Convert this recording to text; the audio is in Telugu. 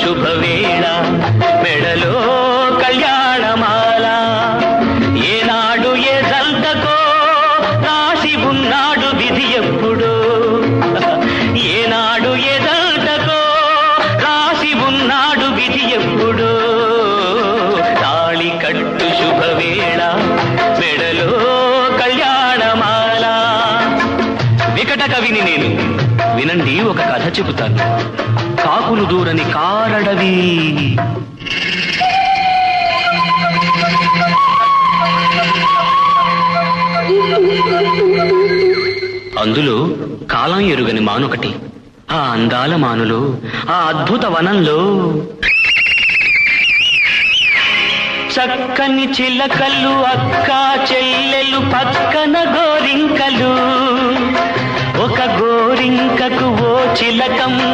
శుభవేళ మెడలో కళ్యాణమాల ఏనాడు ఏ జంటకో రాసి ఉన్నాడు విధి ఎప్పుడు ఏనాడు ఏ జంటకో రాసి ఉన్నాడు విధి ఎప్పుడు తాళి కట్టు శుభవేళ మెడలో కళ్యాణమాల. వికట కవిని నేను, వినండి ఒక కథ చెబుతాను. కాకులు దూరని కారడవి. అందులో కాలం ఎరుగని మానొకటి. ఆ అందాల మానులో, ఆ అద్భుత వనంలో చక్కని చిలకలు అక్క చెల్లెలు పక్కన గోరింకలు. ఒక గోరింకకు ఓ చిలకమ్మ